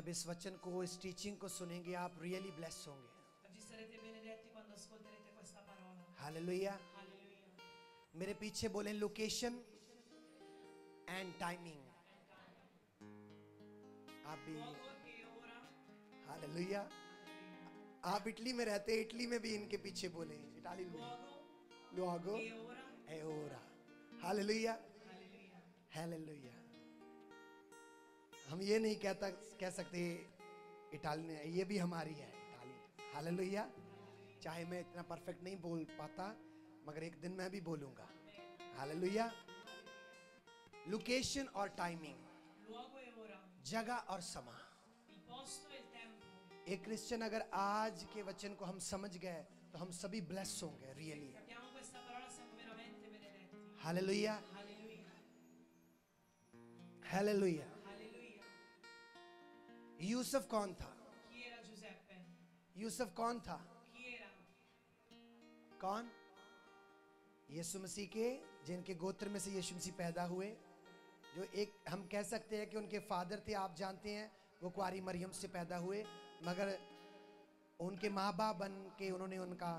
जब इस वचन को, इस टीचिंग को सुनेंगे, आप रियली ब्लेस होंगे। Oggi sarete benedetti quando ascolterete questa parola. Hallelujah. Alleluia. मेरे पीछे बोले लोकेशन एंड टाइमिंग। आप भी Luogo e ora. हालेलुया। आप इटली में रहते हैं, इटली में भी इनके पीछे बोले, इटालियन में Luogo luogo e ora. e ora। Hallelujah, Alleluia. Hallelujah. हम ये नहीं कह सकते इटालियन है, ये भी हमारी है इटालियन। हालेलुया। चाहे मैं इतना परफेक्ट नहीं बोल पाता, मगर एक दिन मैं भी बोलूंगा। हालेलुया। लोकेशन और टाइमिंग, Luogo e ora. जगह और समय। Il posto e il tempo. एक क्रिश्चियन अगर आज के वचन को हम समझ गए तो हम सभी ब्लेस होंगे really. Capiamo questa parola, siamo veramente benedetti. Hallelujah, Alleluia. Hallelujah. Alleluia. Yusuf कौन था? Chi era Giuseppe? यूसुफ कौन था? Chi era? कौन? यीशु मसीह के, जिनके गोत्र में से यीशु मसीह पैदा हुए, जो एक हम कह सकते हैं कि उनके फादर थे, आप जानते हैं, वो कुआरी मरियम से पैदा हुए, मगर उनके माँ बाप बन के उन्होंने उनका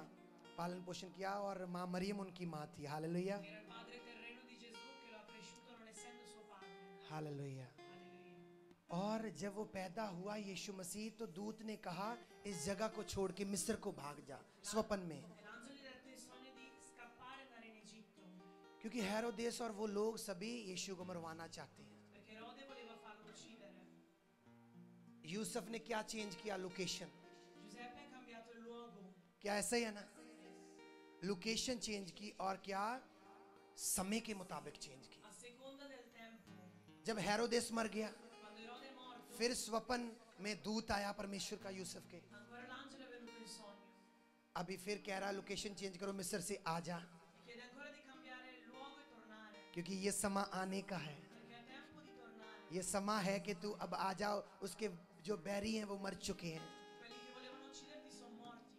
पालन पोषण किया और माँ मरियम उनकी माँ थी। Hallelujah, Era il padre terreno di Gesù che lo ha cresciuto non essendo suo padre. Hallelujah. Alleluia. और जब वो पैदा हुआ यीशु मसीह, तो दूत ने कहा इस जगह को छोड़ के मिस्र को भाग जा, स्वप्न में। E l'angelo gli ha detto il sogno di scappare e andare in Egitto. क्योंकि हेरोदेस और वो लोग सभी यीशु को मरवाना चाहते हैं। Perché Erode voleva farlo uccidere. Yusuf ने क्या चेंज किया? Location. Giuseppe ha cambiato il luogo. क्या ऐसा ही है ना? लोकेशन चेंज की और क्या समय के मुताबिक चेंज की। A seconda del tempo. जब हेरोदेस मर गया, Quando Erode è morto, फिर स्वप्न में दूत आया परमेश्वर का यूसुफ के। ancora l'angelo è venuto in sogno. अभी फिर कह रहा लोकेशन चेंज करो, मिस्र से आ जा, Gli chiede ancora di cambiare il luogo e tornare. क्योंकि ये समय आने का है। Perché è tempo di tornare. ये समय है कि तू अब आ जाओ, उसके जो बैरी हैं वो मर चुके हैं। Quelli che volevano ucciderti sono morti.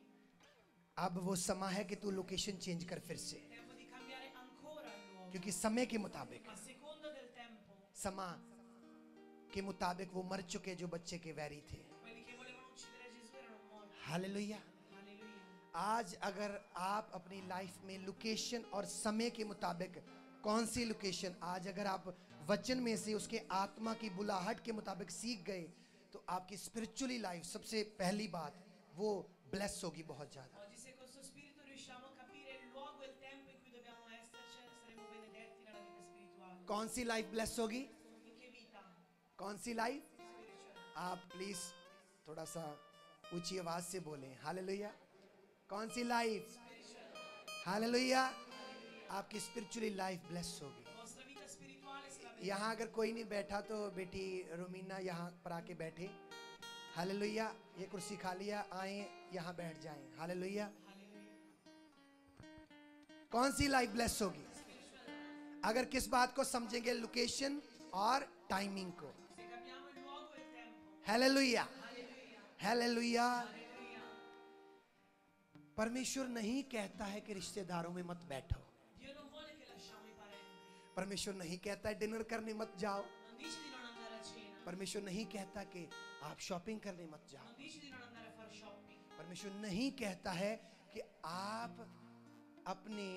अब वो समय है कि तू लोकेशन चेंज कर फिर से, È tempo di cambiare ancora il luogo. क्योंकि समय के मुताबिक, A seconda del tempo. समय के मुताबिक वो मर चुके जो बच्चे के वैरी थे। Quelli che volevano uccidere Gesù erano morti. Hallelujah. Alleluia. आज अगर आप अपनी लाइफ में लोकेशन और समय के मुताबिक, कौन सी लोकेशन, आज अगर आप वचन में से उसके आत्मा की बुलाहट के मुताबिक सीख गए, तो आपकी स्पिरिचुअली लाइफ, सबसे पहली बात, वो ब्लेस होगी बहुत ज्यादा। Oggi se con questo spirito riusciamo a capire il luogo e il tempo in cui dobbiamo esserci, saremo benedetti nella vita spirituale. कौन सी लाइफ ब्लेस होगी? In che vita? कौन सी लाइफ? Spirituale. आप प्लीज थोड़ा सा ऊंची आवाज से बोलें, हालेलुया। कौन सी लाइफ? हालेलुया। आपकी स्पिरिचुअली लाइफ ब्लेस होगी। La vostra vita spirituale sarà benedetti. यहाँ अगर कोई नहीं बैठा तो बेटी रोमीना यहाँ पर आके बैठे। हालेलुया। ये कुर्सी खाली है, आए यहाँ बैठ जाएं। हालेलुया। कौन सी लाइफ ब्लेस होगी? अगर किस बात को समझेंगे? लोकेशन और टाइमिंग को। Se capiamo il luogo e il tempo. Hallelujah, Alleluia. Hallelujah. Alleluia. परमेश्वर नहीं कहता है कि रिश्तेदारों में मत बैठो। Dio non vuole che lasciamo i parenti. परमेश्वर नहीं कहता है डिनर करने मत जाओ। Non dice di non andare a cena. परमेश्वर नहीं कहता कि आप शॉपिंग करने मत जाओ। Non dice di non andare a fare shopping. परमेश्वर नहीं कहता है कि आप अपने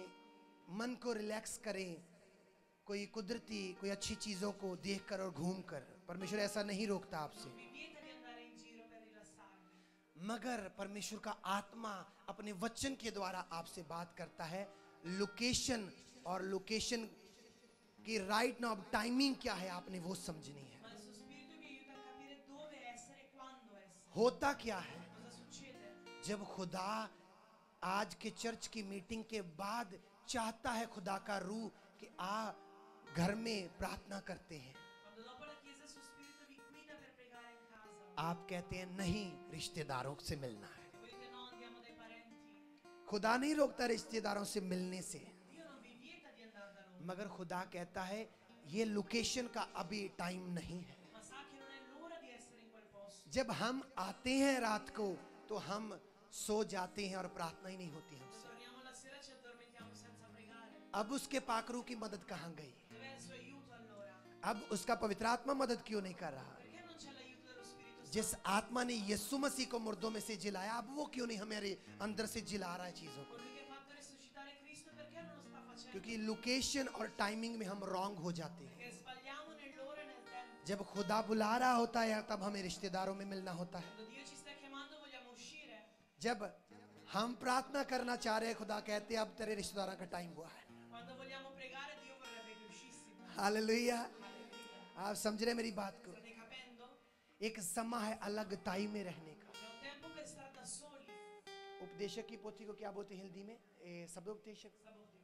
मन को रिलैक्स करें, कोई कुदरती, कोई अच्छी चीजों को देखकर और घूमकर। परमेश्वर ऐसा नहीं रोकता आपसे, Vi vieta di andare in giro per rilassarvi. मगर परमेश्वर का आत्मा अपने वचन के द्वारा आपसे बात करता है। लोकेशन और लोकेशन की राइट नाउ टाइमिंग क्या है, आपने वो समझनी है। Ma il suo spirito vi aiuta a capire dove essere e quando essere. होता क्या है? Cosa succede? जब खुदा आज के चर्च की मीटिंग के बाद चाहता है, खुदा का रूह कि आ घर में प्रार्थना करते हैं, Quando dopo la chiesa il suo spirito vi guida per pregare in casa. आप कहते हैं नहीं, रिश्तेदारों से मिलना है। Voi dite no, andiamo dai parenti. खुदा नहीं रोकता रिश्तेदारों से मिलने से, Dio non vi vieta di andare da loro. मगर खुदा कहता है ये लोकेशन का अभी टाइम नहीं है। Ma sa che non è l'ora di essere in quel posto. जब हम आते हैं रात को तो हम सो जाते हैं और प्रार्थना ही नहीं होती हमसे। Quando torniamo la sera ci addormentiamo senza pregare. अब उसके पाकरू की मदद कहाँ गई? Dov'è il suo aiuto allora? अब उसका पवित्र आत्मा मदद क्यों नहीं कर रहा? Perché non c'è l'aiuto dello Spirito जिस आत्मा ने यीशु मसीह को मुर्दों में से जिलाया, अब वो क्यों नहीं हमारे अंदर से जिला रहा है चीजों को? Colui che ha fatto risuscitare Cristo, perché non lo sta facendo? क्योंकि लोकेशन और टाइमिंग में हम रॉन्ग हो जाते हैं। Perché sbagliamo nell'ora e nel tempo. जब खुदा बुला रहा होता है तब हमें रिश्तेदारों में मिलना होता है। Quando Dio ci sta chiamando vogliamo uscire. जब हम प्रार्थना करना चाह रहे हैं, खुदा कहते हैं अब तेरे रिश्तेदारों का टाइम हुआ है। Quando vogliamo pregare, Dio vorrebbe che uscissimo. Hallelujah. Alleluia. आप समझ रहे हैं मेरी बात को? State capendo? एक समय है अलग टाइम में रहने का। C'è un tempo per stare da soli. उपदेशक की पोथी को क्या बोलते हैं हिंदी में? शब्दोपदेशक। Sabato.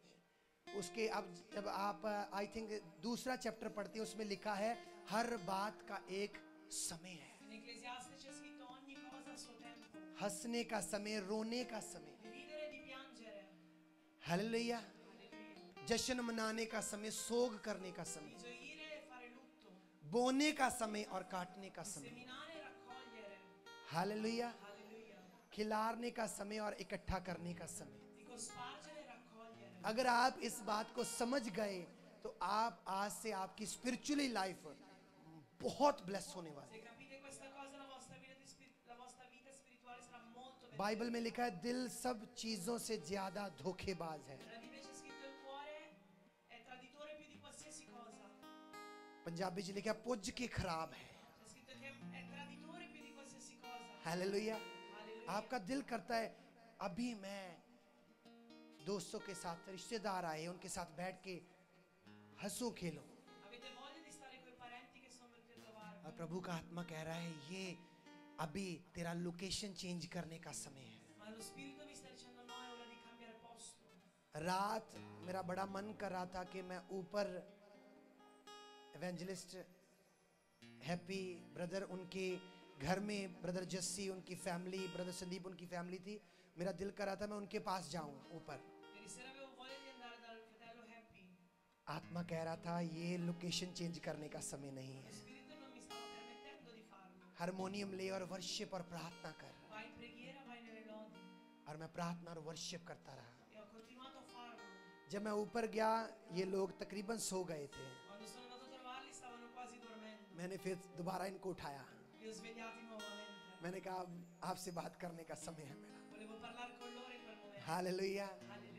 उसके अब जब आप आई थिंक दूसरा चैप्टर पढ़ते हैं, उसमें लिखा है हर बात का एक समय है। In Ecclesiaste c'è scritto ogni cosa a suo tempo. हंसने का समय, रोने का समय, Di ridere e di piangere. Hallelujah. Alleluia. जश्न मनाने का समय, सोग करने का Di समय, gioire e fare lutto. बोने का समय और काटने का Di समय, seminare e raccogliere. Hallelujah. Alleluia. खिलारने का समय और इकट्ठा करने का समय। Di cospargere e raccogliere. अगर आप इस बात को समझ गए तो आप आज से आपकी स्पिरिचुअली लाइफ बहुत ब्लेस होने वाली Se capite questa cosa, la vostra vita spirituale sarà molto है। बाइबल में लिखा है दिल सब चीजों से ज्यादा धोखेबाज है। Nella Bibbia c'è scritto il cuore è traditore più di qualsiasi cosa. Punjabi में लिखा है पुज के खराब है। C'è scritto che è traditore più di qualsiasi cosa. Hallelujah. Alleluia. आपका दिल करता है अभी मैं दोस्तों के साथ, रिश्तेदार आए, उनके साथ बैठ के हंसो खेलो, Avete voglia di stare con i parenti che sono venuti a trovarvi. और प्रभु का आत्मा कह रहा है ये अभी तेरा लोकेशन चेंज करने का समय है। Ma lo spirito vi sta dicendo no, è ora di cambiare posto. रात मेरा बड़ा मन कर रहा था कि मैं ऊपर एवेंजलिस्ट हैप्पी ब्रदर, उनके घर में ब्रदर जस्सी, उनकी फैमिली, ब्रदर संदीप, उनकी फैमिली थी। मेरा दिल कर रहा था मैं उनके पास जाऊं ऊपर। Ieri sera avevo voglia di andare dal fratello Happy. आत्मा कह रहा था ये लोकेशन चेंज करने का समय नहीं Lo है। spirito non mi stava permettendo di farlo. Harmonium ले और वर्शिप और प्रार्थना कर। Vai in preghiera, vai nelle lodi. और मैं प्रार्थना और वर्शिप करता रहा। E ho continuato a farlo. जब मैं ऊपर गया ये लोग तकरीबन सो गए थे। Quando sono andato a trovarli stavano quasi dormendo. मैंने फिर दोबारा इनको उठाया। Li ho svegliati nuovamente. मैंने कहा "अब आपसे बात करने का समय है मेरा"। Volevo parlare con loro in quel momento. Hallelujah. Alleluia.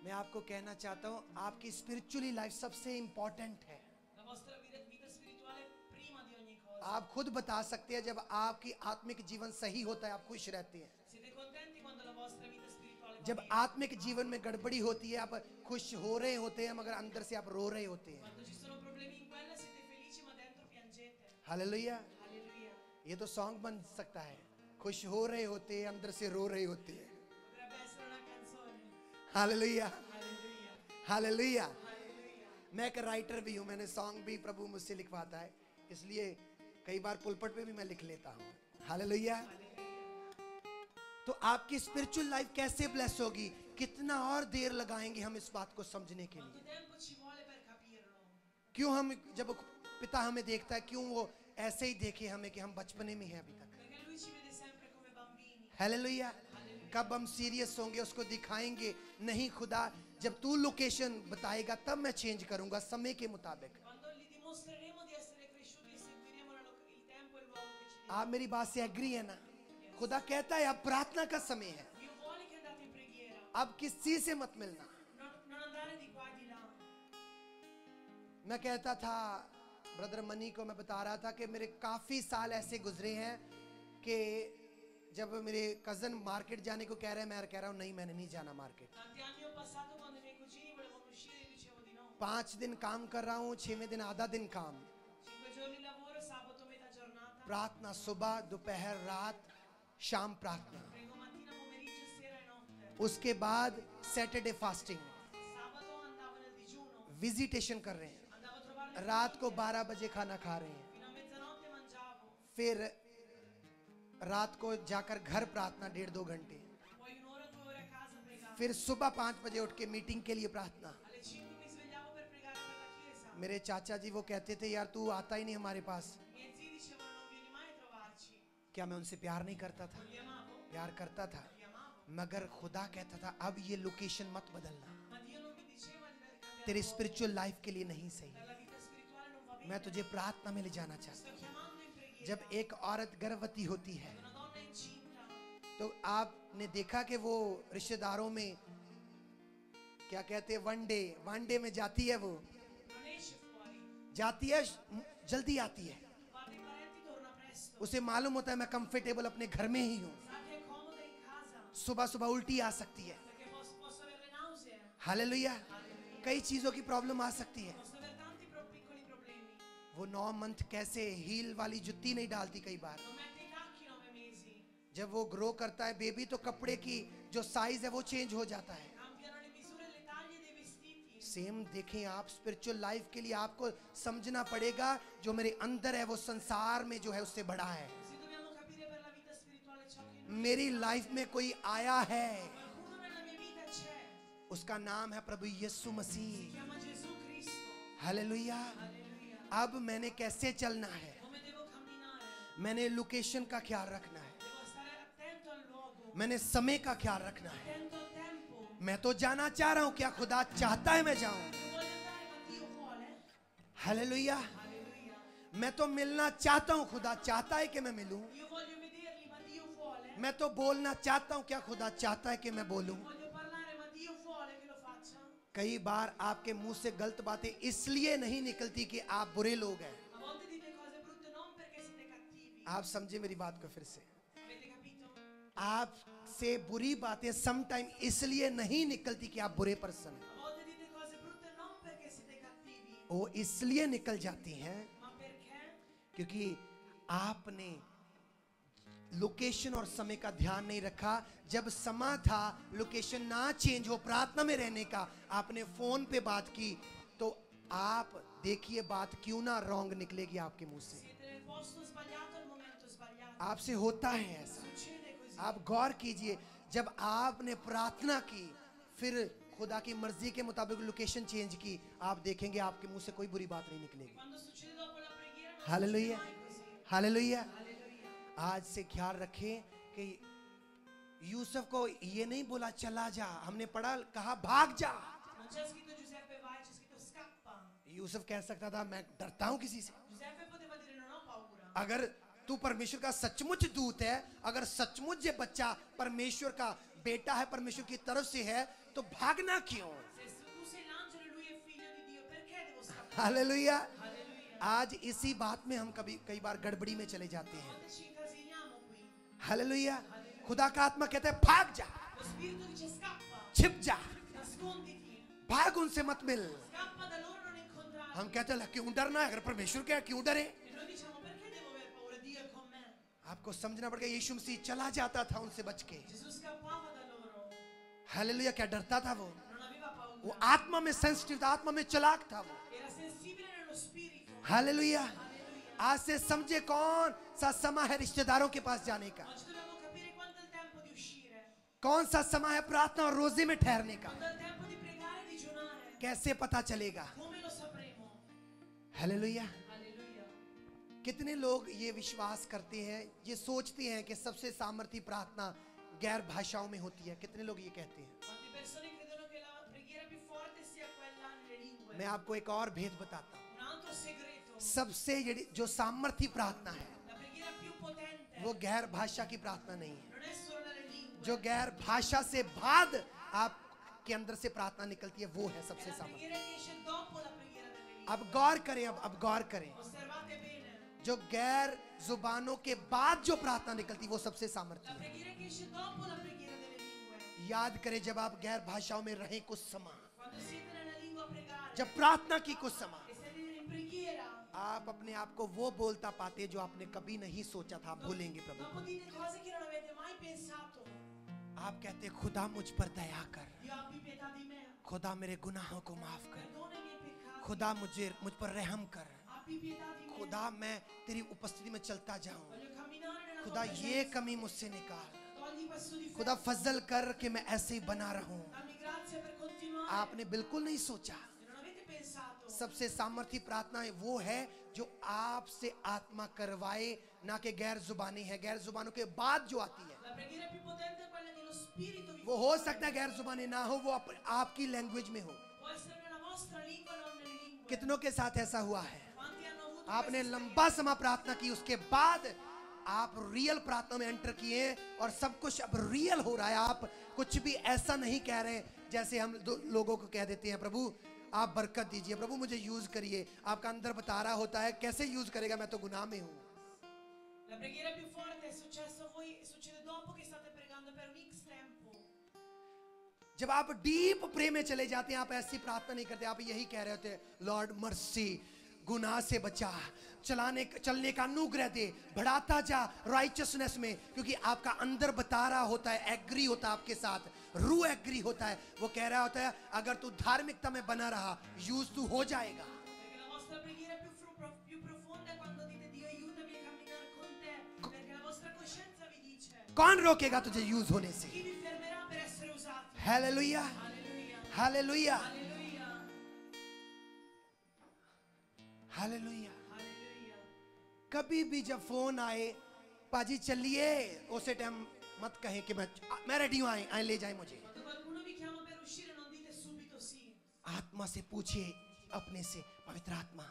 मैं आपको कहना चाहता हूँ आपकी स्पिरिचुअली लाइफ सबसे इंपॉर्टेंट है। La vostra vita spirituale è prima di ogni cosa. आप खुद बता सकते हैं जब आपकी आत्मिक जीवन सही होता है आप खुश रहते हैं। Siete contenti quando la vostra vita spirituale va जब bene? आत्मिक जीवन में गड़बड़ी होती है आप खुश हो रहे होते हैं मगर अंदर से आप रो रहे होते हैं। Quando ci sono problemi in quella siete felici ma dentro piangete. Hallelujah. Alleluia. ये तो सॉन्ग बन सकता है, खुश हो रहे होते हैं अंदर से रो रहे होते हैं। Potrebbe essere una canzone. Hallelujah, Alleluia. Hallelujah. Alleluia. मैं एक राइटर भी हूँ, मैंने सॉन्ग भी प्रभु मुझसे लिखवाता है, इसलिए कई बार पुलपट पे भी मैं लिख लेता हूँ। हालेलुया। तो आपकी स्पिरिचुअल लाइफ कैसे ब्लेस होगी? कितना और देर लगाएंगे हम इस बात को समझने के Quanto लिए? tempo ci vuole per capirlo? क्यों हम जब पिता हमें देखता है क्यों वो ऐसे ही देखे हमें कि हम बचपने में हैं अभी तक? Perché lui ci vede sempre come bambini. Hallelujah. कब हम सीरियस होंगे उसको दिखाएंगे नहीं खुदा जब तू लोकेशन बताएगा तब मैं चेंज करूंगा समय के मुताबिक। Quando gli dimostreremo di essere cresciuti, seguiremo il tempo e il luogo che ci dice. आप मेरी बात से एग्री है ना? खुदा कहता है अब प्रार्थना का समय है, Dio vuole che andate in preghiera. अब किसी से मत मिलना। Non andare di qua e di là. मैं कहता था ब्रदर मनी को, मैं बता रहा था कि मेरे काफी साल ऐसे गुजरे हैं कि जब मेरे कजन मार्केट जाने को कह रहे हैं मैं कह रहा हूँ नहीं मैंने नहीं जाना market. Tanti anni ho passato quando i miei cugini volevano uscire e dicevo di no. 5 दिन काम कर रहा हूँ, 6वें दिन आधा दिन काम। 5 giorni lavoro, sabato metà giornata. प्रार्थना सुबह दोपहर रात शाम प्रार्थना, Prego mattina, pomeriggio, sera e notte. उसके बाद Saturday fasting, Sabato andavo nel digiuno. Visitation कर रहे हैं, Andavo a trovare le रात को famiglie. 12 बजे खाना खा रहे हैं, Fino a mezzanotte mangiavo. फिर रात को जाकर घर प्रार्थना 1.5-2 घंटे, Poi 1 ora, 2 ore a casa pregavo. फिर सुबह 5 बजे उठ के मीटिंग के लिए प्रार्थना। Alle 5 mi svegliavo per pregare per la chiesa. मेरे चाचा जी वो कहते थे यार तू आता ही नहीं हमारे पास। I miei zii dicevano non vieni mai a trovarci. क्या मैं उनसे प्यार नहीं करता था? Non li amavo, प्यार करता था, li amavo. मगर खुदा कहता था अब ये लोकेशन मत बदलना, Ma Dio non mi diceva di cambiare तेरे posto. स्पिरिचुअल लाइफ के लिए नहीं सही। Per la vita spirituale non va bene. मैं तुझे प्रार्थना में ले जाना चाहता Sto chiamando in preghiera. जब एक औरत गर्भवती होती है una donna incinta, तो आपने देखा कि वो रिश्तेदारों में क्या कहते हैं वन डे में जाती है, वो non esce fuori, जाती है, जल्दी आती है, va dai parenti, torna presto, उसे मालूम होता है मैं कंफर्टेबल अपने घर में ही हूँ, sa che è comoda in casa, सुबह सुबह उल्टी आ सकती है, perché posso avere le nausee, hallelujah, कई चीजों की प्रॉब्लम आ सकती है। posso avere tanti piccoli problemi, वो 9 मंथ कैसे हील वाली जुत्ती नहीं डालती कई बार, non mette i tacchi 9 mesi, जब वो ग्रो करता है बेबी तो कपड़े की जो साइज है वो चेंज हो जाता है। cambiano le misure e le taglie dei vestiti. Same देखें आप स्पिरिचुअल लाइफ के लिए आपको समझना पड़ेगा जो मेरे अंदर है वो संसार में जो है उससे बड़ा है। Così dobbiamo capire per la vita spirituale ciò che in मेरी लाइफ में कोई आया है, qualcuno nella mia vita c'è, उसका नाम है प्रभु यीशु si मसीह। chiama Gesù Cristo. Hallelujah. Alleluia. अब मैंने कैसे चलना है, Come devo camminare? मैंने लोकेशन का ख्याल रखना है, Devo stare attento al luogo, मैंने समय का ख्याल रखना है। attento al tempo. मैं तो जाना चाह रहा हूं, क्या खुदा चाहता है मैं जाऊं? Io voglio andare, ma Dio vuole. Hallelujah. Alleluia. मैं तो मिलना चाहता हूं, खुदा चाहता है कि मैं मिलूं। Io voglio vederli, ma Dio vuole. मैं तो बोलना चाहता हूं, क्या खुदा चाहता है कि मैं बोलूं? Voglio parlare, ma Dio vuole che lo faccia. कई बार आपके मुंह से गलत बातें इसलिए नहीं निकलती कि आप बुरे लोग हैं। A volte dite cose brutte non perché siete cattivi. आप समझे मेरी बात को फिर से? Avete capito? आपसे बुरी बातें सम टाइम इसलिए नहीं निकलती कि आप बुरे पर्सन हैं, A volte dite cose brutte non perché siete cattivi, वो इसलिए निकल जाती हैं ma perché क्योंकि आपने लोकेशन और समय का ध्यान नहीं रखा। जब समय था लोकेशन ना चेंज हो, प्रार्थना में रहने का, आपने फोन पे बात की, तो आप देखिए बात क्यों ना रॉन्ग निकलेगी आपके मुंह से। siete nel posto sbagliato al momento sbagliato. आपसे होता है ऐसा, Succede così. आप गौर कीजिए। जब आपने प्रार्थना की फिर खुदा की मर्जी के मुताबिक लोकेशन चेंज की, आप देखेंगे आपके मुंह से कोई बुरी बात नहीं निकलेगी। Quando succede dopo la preghiera non hallelujah, succede mai così. Hallelujah. Alleluia. आज से ख्याल रखें कि यूसुफ को ये नहीं बोला चला जा, हमने पढ़ा कहा भाग जा। Non c'è scritto Giuseppe vai, c'è scritto scappa. Yusuf कह सकता था मैं डरता हूं किसी से। Giuseppe poteva dire non ho paura. अगर तू परमेश्वर का सचमुच दूत है, अगर सचमुच ये बच्चा परमेश्वर का बेटा है, परमेश्वर की तरफ से है, तो भागना क्यों? Se tu sei l'angelo e lui è figlio di Dio, perché devo scappare? Hallelujah. Alleluia. आज इसी बात में हम कई बार गड़बड़ी में चले जाते A हैं। volte ci incasiniamo qui. Hallelujah. खुदा का आत्मा कहता है भाग जा, Lo spirito dice scappa, छिप जा, nasconditi, भाग उनसे मत मिल। scappa da loro, non incontrarli. हम कहते हैं क्यों डरना है, अगर परमेश्वर क्या क्यों डरे? E noi diciamo perché devo aver paura? Dio è con me. आपको समझना पड़ेगा यीशु मसीह चला जाता था उनसे बच के। Gesù scappava da loro, hallelujah. क्या डरता था वो? non aveva वो paura, आत्मा में सेंसिटिव था, आत्मा में चालाक था वो। era sensibile nello spirito. Hallelujah. Alleluia. आज से समझे कौन सा समय है रिश्तेदारों के पास जाने का, Oggi dobbiamo capire quanto è il tempo di uscire, कौन सा समय है प्रार्थना और रोजे में ठहरने का। quanto è il tempo di pregare e digiunare. कैसे पता चलेगा? Come lo sapremo? Hallelujah. Alleluia. कितने लोग ये विश्वास करते हैं, ये सोचते हैं कि सबसे सामर्थी प्रार्थना गैर भाषाओं में होती है? कितने लोग ये कहते हैं? Quante persone credono che la preghiera più forte sia quella nelle lingue? मैं आपको एक और भेद बताता हूँ। Un altro segreto, सबसे जो सामर्थी प्रार्थना है la preghiera più potente वो गैर भाषा की प्रार्थना नहीं है। non è solo nelle lingue, जो गैर भाषा से बाद आपके अंदर से प्रार्थना निकलती है वो है è सबसे la सामर्थी। preghiera che esce dopo la preghiera delle lingue. अब गौर करें, अब गौर करें, Osservate bene, जो गैर जुबानों के बाद जो प्रार्थना निकलती वो सबसे सामर्थी la है। preghiera che esce dopo la preghiera delle lingue. याद करें जब आप गैर भाषाओं में रहें कुछ समय, Quando siete nella lingua a pregare जब प्रार्थना की कुछ समय, e siete in preghiera, आप अपने आप को वो बोलता पाते जो आपने कभी नहीं सोचा था। आप भूलेंगे प्रभु dopo को। dite cose che non avete mai pensato. आप कहते खुदा मुझ पर दया कर, Dio abbi pietà di me, खुदा मेरे गुनाहों को माफ कर, perdona i miei peccati, खुदा मुझ पर रहम कर, abbi pietà di me. खुदा मैं तेरी उपस्थिति में चलता जाऊं, Voglio camminare nella tua खुदा ये presenza. कमी मुझसे निकाल, Togli questo difetto. खुदा फजल कर कि मैं ऐसे ही बना रहूं। Dammi grazia per continuare. आपने बिल्कुल नहीं सोचा। Se non avete pensato, सबसे सामर्थी प्रार्थना वो है जो आपसे आत्मा करवाए, ना कि गैर जुबानी है। गैर जुबानों के बाद जो आती है la preghiera più potente è quella che lo spirito vi वो fa हो fare. सकता है गैर जुबानी ना हो, वो आपकी लैंग्वेज में हो। Può essere nella vostra lingua, non nelle lingue. कितनों के साथ ऐसा हुआ है? Quanti hanno avuto आपने लंबा समय प्रार्थना की, उसके बाद आप रियल प्रार्थना में एंटर किए और सब कुछ अब रियल हो रहा है। आप कुछ भी ऐसा नहीं कह रहे जैसे हम लोगों को कह देते हैं, प्रभु आप बरकत दीजिए, प्रभु मुझे यूज करिए। आपका अंदर बता रहा होता है कैसे यूज करेगा, मैं तो गुनाह में हूं। La preghiera più forte è successo a voi, succede dopo che state pregando per un X tempo. जब आप डीप प्रे में चले जाते हैं, आप ऐसी प्रार्थना नहीं करते, आप यही कह रहे होते, लॉर्ड मर्सी, गुनाह से बचा, चलने का अनुग्रह दे, बढ़ाता जा राइचसनेस में, क्योंकि आपका अंदर बता रहा होता है, एग्री होता है आपके साथ, रूह एग्री होता है, वो कह रहा होता है अगर तू धार्मिकता में बना रहा, यूज तू हो जाएगा। Perché la vostra preghiera più profonda è quando dite Dio aiutami a camminare con te, perché la vostra coscienza vi dice कौन रोकेगा तुझे यूज होने से? chi vi fermerà per essere usati. Hallelujah, Alleluia. Hallelujah, Alleluia. Hallelujah. Alleluia. कभी भी जब phone आए, पाजी चलिए, उसे टाइम मत कहें कि मैं रेडी हूं, आए ले जाए मुझे। Quando qualcuno vi chiama per uscire non dite subito sì. आत्मा से पूछिए, अपने से, पवित्र आत्मा,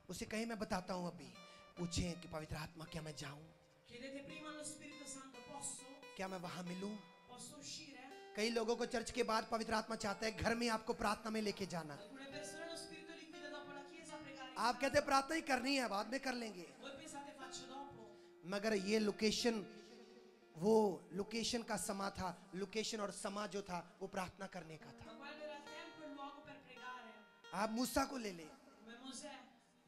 उसे कहे मैं बताता हूं अभी, पूछे कि पवित्र आत्मा क्या मैं जाऊं, Chiedete prima allo Spirito Santo, posso? क्या मैं वहां मिलूं? Posso uscire? कई लोगों को चर्च के बाद पवित्र आत्मा चाहता है घर में आपको प्रार्थना में लेके जाना। Alcune persone lo Spirito li guida dopo la chiesa a pregare. आप कहते हैं प्रार्थना ही करनी है, बाद में कर लेंगे, Voi pensate faccio dopo? मगर ये लोकेशन, वो लोकेशन का समा था, लोकेशन और समा जो था वो प्रार्थना करने का था। Ma quello era il tempo e il luogo per pregare. आप मूसा को ले लें, Come Mosè,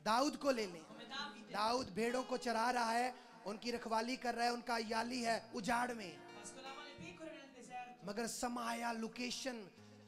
दाऊद को ले लें। come Davide. दाऊद भेड़ों को चरा रहा है, उनकी रखवाली कर रहा है, उनका याली है उजाड़ में, Pascolava le pecore nel deserto. मगर समा आया लोकेशन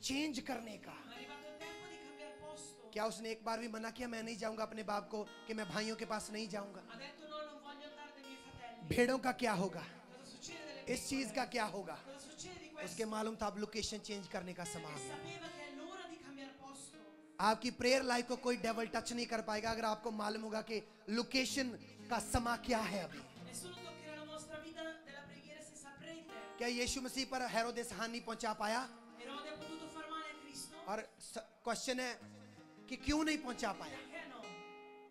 चेंज करने का। Ma è arrivato il tempo di cambiare posto. क्या उसने एक बार भी मना किया मैं नहीं जाऊंगा अपने बाप को, कि मैं भाइयों के पास नहीं जाऊंगा? Ha detto no, non voglio andare dai miei fratelli. भेड़ों का क्या होगा, Cosa succede delle इस चीज pecore? का क्या होगा? Cosa succede di उसके questo? मालूम था अब लोकेशन चेंज करने का समय आ E गया। sapeva che è l'ora di cambiare posto. आपकी प्रेयर लाइफ को कोई डेवल टच नहीं कर पाएगा अगर आपको मालूम होगा कि लोकेशन का समा क्या है अभी। Nessuno toccherà la vostra vita della preghiera se saprete. क्या यीशु मसीह पर हेरोदेस हानि पहुंचा पाया? Erode ha potuto far male a Cristo? और क्वेश्चन है कि क्यों नहीं पहुंचा पाया, Perché no?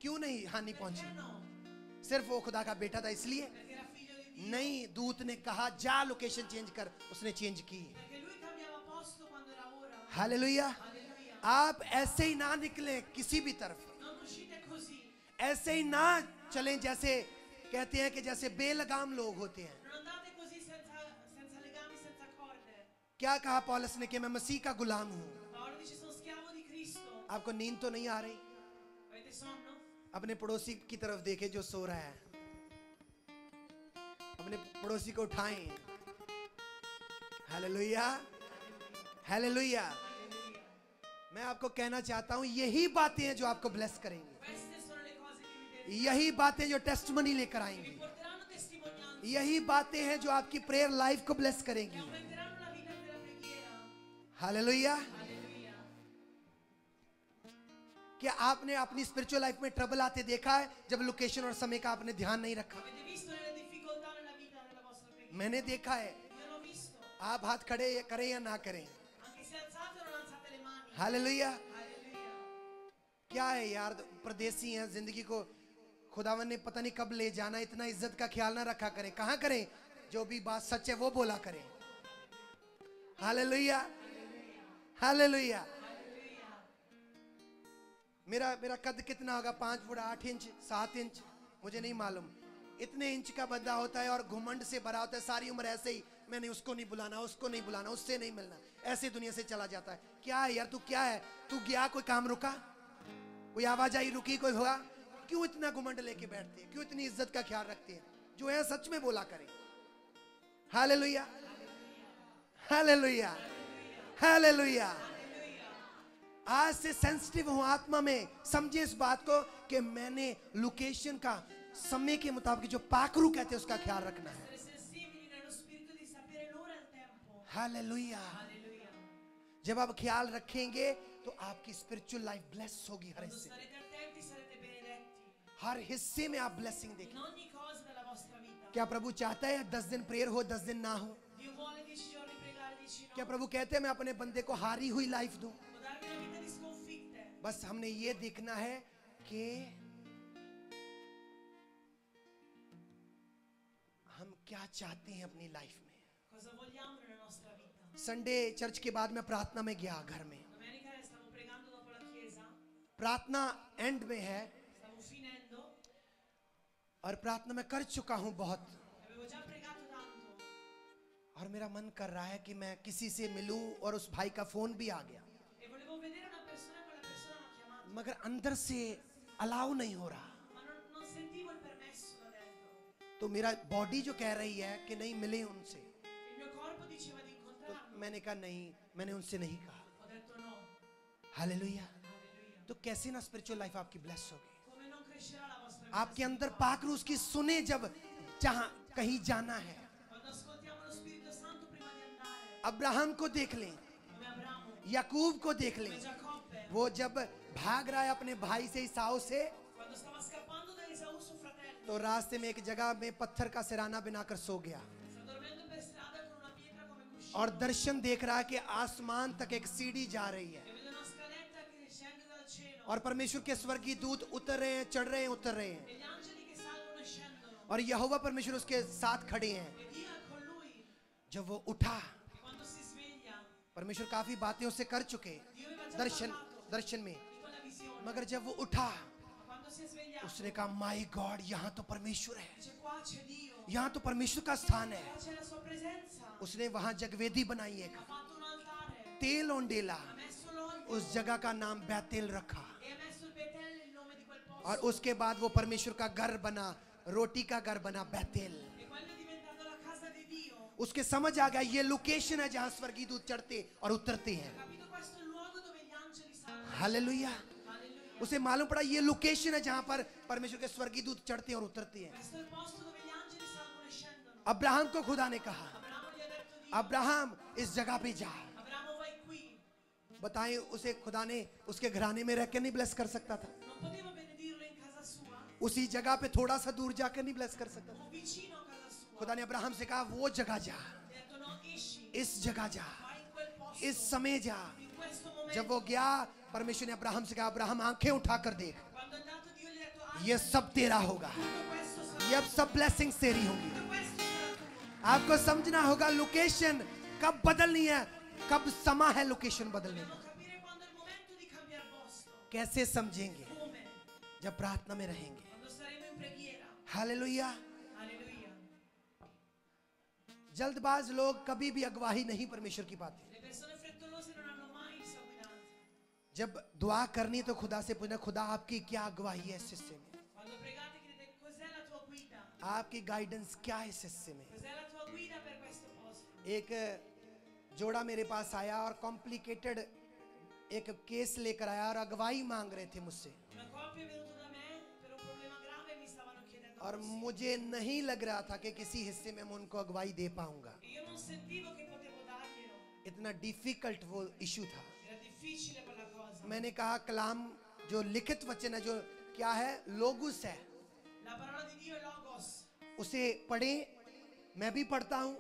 क्यों नहीं हानि पहुंची? Perché no? सिर्फ वो खुदा का बेटा था इसलिए? Perché era figlio di Dio. नहीं, दूत ने कहा जा लोकेशन चेंज कर, उसने चेंज की। Perché lui cambiava posto quando era ora. Hallelujah. Alleluia. आप ऐसे ही ना निकले किसी भी तरफ, Non uscite così. ऐसे ही ना चलें जैसे कहते हैं कि जैसे बेलगाम लोग होते हैं। Non andate così senza legami, senza corde. क्या कहा पौलुस ने कि मैं मसीह का गुलाम हूं? Paolo dice sono schiavo di Cristo. आपको नींद तो नहीं आ रही? Avete sonno? अपने पड़ोसी की तरफ देखे जो सो रहा है, अपने पड़ोसी को उठाएं। Hallelujah, hallelujah. मैं आपको कहना चाहता हूं यही बातें हैं जो आपको ब्लेस करेंगी, Queste sono le cose che vi यही बातें जो टेस्टमनी लेकर vi आएंगी, porteranno testimonianza, यही बातें हैं जो आपकी प्रेयर लाइफ को ब्लेस che करेंगी। aumenteranno la vita della preghiera. Hallelujah. Alleluia. क्या आपने अपनी स्पिरिचुअल लाइफ में ट्रबल आते देखा है जब लोकेशन और समय का आपने ध्यान नहीं रखा? Avete visto le difficoltà nella vita della vostra preghiera? मैंने देखा है। Io l'ho visto. आप हाथ खड़े करें या ना करें, Anche se alzate o non alzate le mani. Hallelujah. Alleluia. क्या है यार, परदेसी हैं, जिंदगी को खुदावन ने पता नहीं कब ले जाना, इतना इज्जत का ख्याल ना रखा करें। कहाँ करें? जो भी बात सच है वो बोला करें। Hallelujah, hallelujah. मेरा कद कितना होगा? 5 फुट 8 इंच, 7 इंच, मुझे नहीं मालूम। इतने इंच का बंदा होता है और घुमंड से भरा होता है, सारी उम्र ऐसे ही, मैंने उसको नहीं बुलाना, उसको नहीं बुलाना, उससे नहीं मिलना, ऐसे दुनिया से चला जाता है। क्या है यार, तू क्या है? तू गया, कोई काम रुका, कोई आवाजाही रुकी, कोई हुआ? क्यों इतना घुमंड लेके बैठते हैं? क्यों इतनी इज्जत का ख्याल रखते हैं? जो है सच में बोला करें। Hallelujah, hallelujah, hallelujah. आज से सेंसिटिव हूं आत्मा में, समझे इस बात को कि मैंने लोकेशन का समय के मुताबिक जो पाकरू कहते हैं उसका ख्याल रखना है। Essere sensibili nello spirito di sapere l'ora e il tempo. Hallelujah. Alleluia. जब आप ख्याल रखेंगे तो आपकी स्पिरिचुअल लाइफ ब्लेस होगी। हर Quando हिस्से में, starete attenti sarete benedetti. हर हिस्से में आप ब्लेसिंग In देखें। ogni cosa della vostra vita. क्या प्रभु चाहता है 10 दिन प्रेयर हो, 10 दिन ना हो? Dio vuole 10 giorni pregare, 10 क्या no. प्रभु कहते हैं मैं अपने बंदे को हारी हुई लाइफ दूं? Può darvi una vita di sconfitte. बस हमने ये देखना है कि क्या चाहते हैं अपनी लाइफ में। Cosa vogliamo nella nostra vita? Sunday church के बाद मैं प्रार्थना में गया घर में, Domenica stavo pregando dopo la chiesa, प्रार्थना एंड में है stavo finendo और प्रार्थना में कर चुका हूं बहुत, e avevo già pregato tanto और मेरा मन कर रहा है कि मैं किसी से मिलूं और उस भाई का फोन भी आ गया, e volevo vedere una persona e quella persona mi ha chiamato, मगर अंदर से अलाउ नहीं हो रहा। ma non sentivo il permesso da dentro. तो मेरा बॉडी जो कह रही है कि नहीं मिले उनसे, Il mio corpo diceva di तो incontrarlo. मैंने कहा नहीं, मैंने उनसे नहीं कहा। Ho detto no. Hallelujah. Alleluia. तो कैसे ना स्पिरिचुअल लाइफ आपकी ब्लेस होगी, Come non crescerà la vostra vita आपके अंदर पाक रूह की सुने जब जहां कहीं जाना है। quando ascoltiamo lo Spirito Santo prima di andare, Abraham को देख लें, come Abramo, याकूब को देख come लें, Giacobbe, वो जब भाग रहा है अपने भाई से ईसाऊ से, quando stava scappando da Esaù suo fratello, तो रास्ते में एक जगह में पत्थर का सिराना बनाकर सो गया sta dormendo per strada con una pietra come cuscino और दर्शन देख रहा है कि आसमान तक एक सीढ़ी जा रही है e vede una scaletta che scende dal cielo और परमेश्वर के स्वर्गीय दूत उतर रहे हैं, चढ़ रहे हैं, उतर रहे हैं, e gli angeli che salgono e scendono और यहोवा परमेश्वर उसके साथ खड़े हैं। e Dio è con lui. जब वो उठा, E quando si sveglia, परमेश्वर काफी बातें उससे कर चुके Dio aveva già दर्शन parlato दर्शन में, in quella visione, मगर जब वो उठा ma quando si è svegliato उसने कहा माय गॉड, यहाँ तो परमेश्वर है, dice qua c'è Dio, यहाँ तो परमेश्वर का स्थान है। qua c'è la sua presenza, उसने वहां जगवेदी बनाई है, ha fatto un altare, तेल ओंडेला, ha messo l'olio उस जगह का नाम बैतेल रखा, e ha messo il Betel, il nome di quel और posto, उसके बाद वो परमेश्वर का घर बना, रोटी का घर बना बैतेल। e quello è diventato la casa di Dio. उसके समझ आ गया ये लोकेशन है जहां स्वर्गीय दूत चढ़ते और उतरते हैं। Capito, questo è il luogo dove gli angeli salgono. Hallelujah. Alleluia. उसे मालूम पड़ा ये लोकेशन है जहां पर परमेश्वर के स्वर्गीय दूत चढ़ते हैं और उतरते हैं। Questo è il posto dove gli angeli salgono e scendono. Abraham को खुदा ने कहा, Abramo gli ha detto Dio, Abraham इस जगह पे जा। Abramo vai qui. बताएं उसे खुदा ने उसके घराने में रह के नहीं ब्लेस कर सकता था, Non poteva benedirlo in casa sua उसी जगह पे थोड़ा सा दूर जाकर नहीं ब्लेस कर सकता था। o vicino a casa sua. खुदा ने अब्राहम से कहा वो जगह जा, Ha detto no, esci, इस जगह जा, vai in quel posto, इस समय जा। in questo जब momento. वो गया, परमेश्वर ने अब्राहम से कहा अब्राहम आंखें उठाकर देख, Quando è andato Dio gli ha detto ah, ये सब तेरा होगा, tutto questo sarà, ये अब सब ब्लेसिंग्स तेरी होंगी। tutto questo sarà tuo. आपको समझना होगा लोकेशन कब बदलनी है, कब समा है लोकेशन बदलने Dobbiamo का। capire quando è il momento di cambiare posto. कैसे समझेंगे? Come? जब प्रार्थना में रहेंगे। Quando saremo in preghiera. Hallelujah. Alleluia. जल्दबाज लोग कभी भी अगवाही नहीं परमेश्वर की पाते। Le persone frettolose non hanno mai il sanguinante. जब दुआ करनी तो खुदा से पूछना, खुदा आपकी क्या अगवाही है इस हिस्से में, Quando pregate chiedete cos'è la tua guida? आपकी गाइडेंस क्या है इस हिस्से में। Cos'è la tua guida per questo posto? एक जोड़ा मेरे पास आया और कॉम्प्लिकेटेड एक केस लेकर आया और अगवाई मांग रहे थे मुझसे, Una coppia è venuta da me per un problema grave e mi stavano chiedendo और consiglio. मुझे नहीं लग रहा था कि किसी हिस्से में मैं उनको अगवाई दे पाऊंगा। E io non sentivo che potevo darglielo. इतना डिफिकल्ट वो इशू था। Era difficile quella cosa. मैंने कहा कलाम जो लिखित वचन है, जो क्या है, लोगुस है, La parola di Dio è logos. उसे पढ़ें, मैं भी पढ़ता हूँ,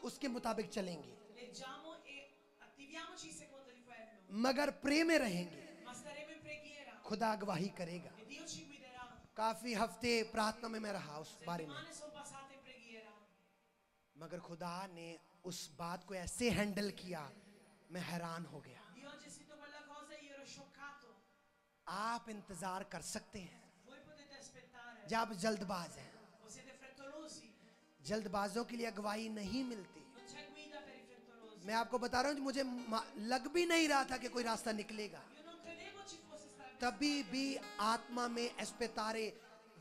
उसके मुताबिक चलेंगे, Leggiamo e attiviamoci secondo di quello. मगर प्रे में रहेंगे, Ma staremo in preghiera खुदा अगवाही करेगा। e Dio ci guiderà. काफी हफ्ते प्रार्थना में मैं रहा उस बारे में, Settimane sono passate in preghiera. मगर खुदा ने उस बात को ऐसे हैंडल किया, मैं हैरान हो गया। Dio ha gestito quella cosa e io ero scioccato. आप इंतजार कर सकते हैं Voi potete aspettare. जब आप जल्दबाज हैं, O siete frettolosi. जल्दबाजों के लिए अगवाई नहीं मिलती। Non c'è guida per i frettolosi. मैं आपको बता रहा हूँ, मुझे लग भी नहीं रहा था कि कोई रास्ता निकलेगा, Io non credevo ci fosse stare. तभी भी आत्मा में एस्पेतारे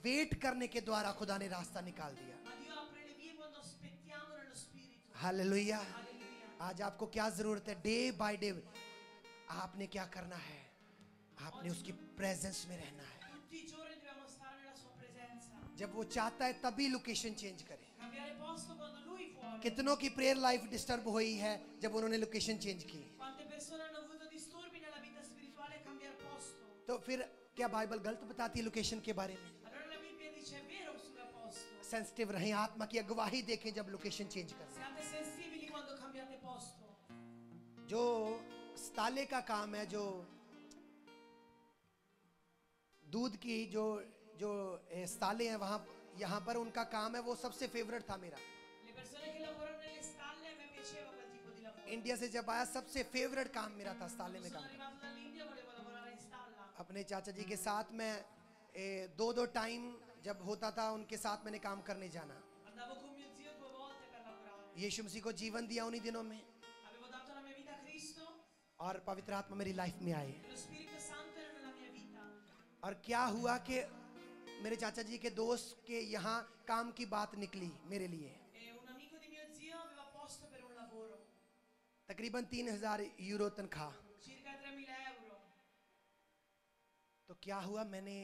वेट करने के द्वारा खुदा ने रास्ता निकाल दिया। Ma Dio apre le vie quando aspettiamo nello spirito. Hallelujah. Alleluia. आज आपको क्या जरूरत है, डे बाय डे आपने क्या करना है, आपने उसकी प्रेजेंस में रहना है। Tutti i giorni dobbiamo stare nella sua presenza. जब वो चाहता है तभी लोकेशन चेंज करे। Cambiare posto quando lui vuole. कितनों की प्रेयर लाइफ डिस्टर्ब हुई है जब उन्होंने लोकेशन चेंज की, Quante persone hanno avuto disturbi nella vita spirituale e cambiare posto. तो फिर क्या बाइबल गलत बताती है लोकेशन के बारे में? Allora la Bibbia dice è vero sulla posto. Sensitive रहें, आत्मा की अगवाही देखें जब लोकेशन चेंज करें। Siate sensibili quando cambiate posto. जो स्ताले का काम है, जो दूध की जो जो स्ताले हैं वहां यहाँ पर उनका काम है, वो सबसे फेवरेट था मेरा। इंडिया से जब आया सबसे फेवरेट काम मेरा था स्ताले में Sono काम करना। arrivato dall'India, volevo lavorare in stalla. अपने चाचा जी के साथ मैं 2-2 टाइम जब होता था उनके साथ मैंने काम करने जाना। Andavo con mio zio 2 volte per lavorare. यीशु मसीह को जीवन दिया उन्हीं दिनों में Avevo dato la mia vita a Cristo और पवित्र आत्मा मेरी लाइफ में आए। e lo Spirito Santo era nella mia vita. और क्या हुआ कि मेरे चाचा जी के दोस्त के यहाँ काम की बात निकली मेरे लिए। E un amico di mio zio aveva posto per un lavoro, तकरीबन 3,000 यूरो तनख्वाह। circa 3.000 euro. तो क्या हुआ, मैंने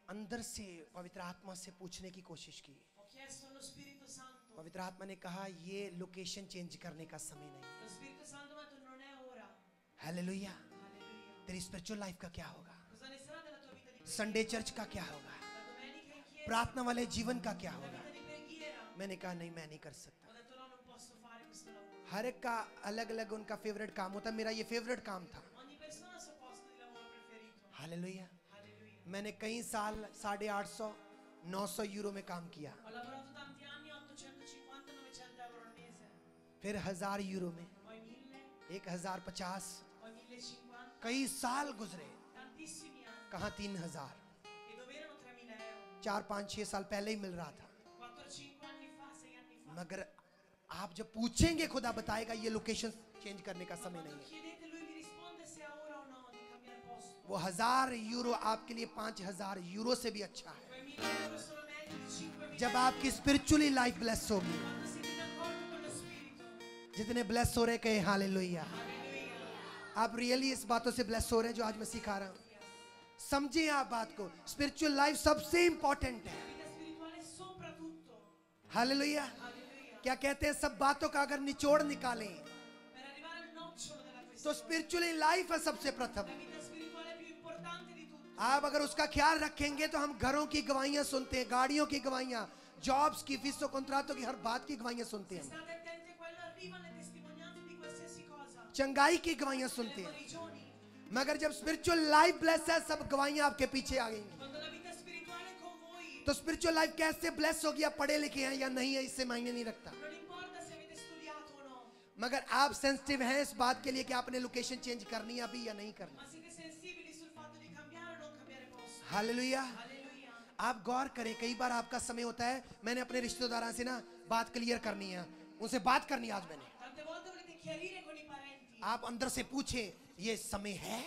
अंदर से पवित्र आत्मा से पूछने की कोशिश की। Ho chiesto allo Spirito Santo. पवित्र आत्मा ने कहा ये लोकेशन चेंज करने का समय नहीं है। Lo Spirito Santo mi ha detto non è ora. Hallelujah. Alleluia. तेरी स्पिरिचुअल लाइफ का क्या होगा, Cosa ne sarà della tua vita di preghiera? Sunday church का क्या होगा, La domenica in chiesa? प्रार्थना वाले जीवन का क्या La होगा। vita di preghiera? मैंने कहा नहीं, मैं नहीं कर सकता। Ho detto no, non posso fare questo lavoro. हर एक का अलग अलग उनका फेवरेट काम होता है, मेरा ये फेवरेट काम था। Ogni persona ha il suo posto di lavoro preferito. Hallelujah. Alleluia. मैंने कई साल 850 900 यूरो में काम किया, Ho lavorato tanti anni, 850-900 euro al mese. फिर 1000 यूरो में, Poi 1000, 1050, poi 1050, कई साल गुजरे। tantissimi anni. कहाँ 3000, E dove erano 3.000 euro? 4-5-6 साल पहले ही मिल रहा था। 4-5 anni fa, 6 anni fa. मगर आप जब पूछेंगे खुदा बताएगा ये लोकेशन चेंज करने का समय Quando नहीं है। chiedete, lui vi risponde se ha ora o no di cambiare posto. वो 1000 यूरो आपके लिए 5000 यूरो से भी अच्छा है। 2.000 euro sono meglio di 5.000 जब euro. आपकी स्पिरिचुअली लाइफ ब्लेस होगी, Quando siete d'accordo con lo Spirito. जितने ब्लेस हो रहे कहे हालेलुया। Alleluia. आप रियली इस बातों से ब्लेस हो रहे हैं जो आज मैं सिखा रहा हूँ। समझिए आप बात को, स्पिरिचुअल लाइफ सबसे इंपॉर्टेंट है। La vita spirituale soprattutto. Hallelujah. Alleluia. क्या कहते हैं, सब बातों का अगर निचोड़ निकालें Per arrivare al nocciolo della तो questione. स्पिरिचुअली लाइफ है सबसे प्रथम। La vita spirituale più importante di tutte. आप अगर उसका ख्याल रखेंगे तो हम घरों की गवाहियां सुनते हैं, गाड़ियों की गवाहियां, जॉब्स की, फीसों, कॉन्ट्रैक्टों की, हर बात की गवाहियां सुनते Se हैं, state attenti a quello, arrivano le testimonianze di qualsiasi cosa. चंगाई की गवाहियां सुनते Le हैं। guarigioni. मगर जब स्पिरिचुअल लाइफ ब्लेस है, सब गवाहियां आपके पीछे आ गई। Quando la vita spirituale è con voi. तो स्पिरिचुअल लाइफ कैसे ब्लेस होगी, आप पढ़े लिखे हैं या नहीं है, इससे मायने नहीं रखता। Non importa se avete studiato o no. मगर आप सेंसिटिव हैं इस बात के लिए कि आपने लोकेशन चेंज करनी है अभी या नहीं करनी। Ma siete sensibili sul fatto di cambiare o non cambiare posto. Hallelujah. Alleluia. आप गौर करें, कई बार आपका समय होता है, मैंने अपने रिश्तेदारों से ना बात क्लियर करनी है, उनसे बात करनी है आज मैंने। Tante volte volete chiarire con i parenti. आप अंदर से पूछे ये समय है।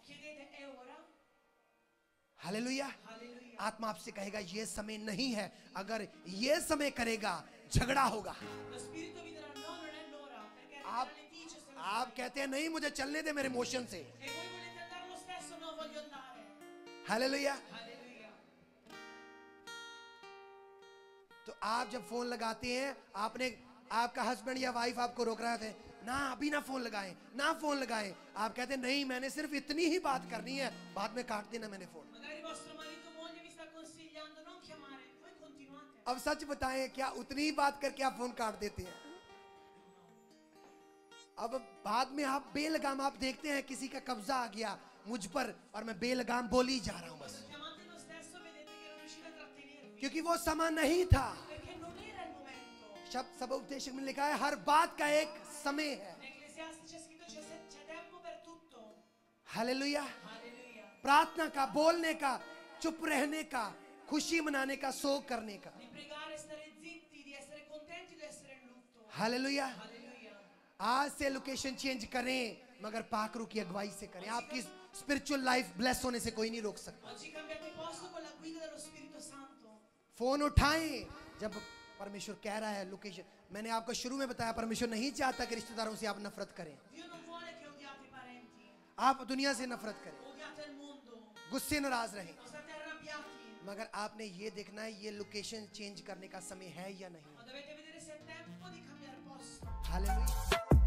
Chiedete è ora? हालेलुया। Alleluia. आत्मा आपसे कहेगा ये समय नहीं है, अगर ये समय करेगा झगड़ा होगा। Lo spirito vi dirà no, non è l'ora, perché आप arriverà litigio se lo आप fai. कहते हैं नहीं, मुझे चलने दे मेरे इमोशन से। E voi volete andare lo stesso? No, voglio andare. Hallelujah. Alleluia. तो आप जब फोन लगाते हैं, आपने आपका हस्बैंड या वाइफ आपको रोक रहा है, ना अभी ना फोन लगाएं, ना फोन लगाएं। आप कहते हैं नहीं, मैंने सिर्फ इतनी ही बात करनी है, बाद में काट देना मैंने phone. Magari vostro marito o moglie vi sta consigliando non chiamare, voi continuate. अब सच बताएं, क्या उतनी ही बात करके आप फोन काट देते हैं? अब बाद में आप बेलगाम आप देखते हैं किसी का कब्जा आ गया मुझ पर और मैं बेलगाम बोल ही जा रहा हूं बस, Chiamate lo stesso, vedete che non riuscite a trattenervi. क्योंकि वो समय नहीं था। Perché non era il momento. शब्द सब उपदेश में लिखा है हर बात का एक समय है। In Ecclesiastes c'è scritto c'è tempo per tutto. Hallelujah. Alleluia. प्रार्थना का, बोलने का, चुप रहने का, खुशी मनाने का, शोक करने का। Di pregare, stare zitti, di essere contenti, di essere in lutto. Hallelujah. Alleluia. आज से लोकेशन चेंज करें, मगर पाकरू की अगुवाई से करें। आपकी स्पिरिचुअल लाइफ ब्लेस होने से कोई नहीं रोक सकता। Oggi cambiate posto con la guida dello Spirito Santo. Phone उठाएं जब परमेश्वर कह रहा है लोकेशन। मैंने आपको शुरू में बताया, परमेश्वर नहीं चाहता कि रिश्तेदारों से आप नफरत करें, Dio non vuole che odiate i parenti, आप दुनिया से नफरत करें, odiate il mondo, गुस्से नाराज रहें, non state arrabbiati, मगर आपने ये देखना है ये लोकेशन चेंज करने का समय है या नहीं। ma dovete vedere se è tempo di cambiare posto. Hallelujah.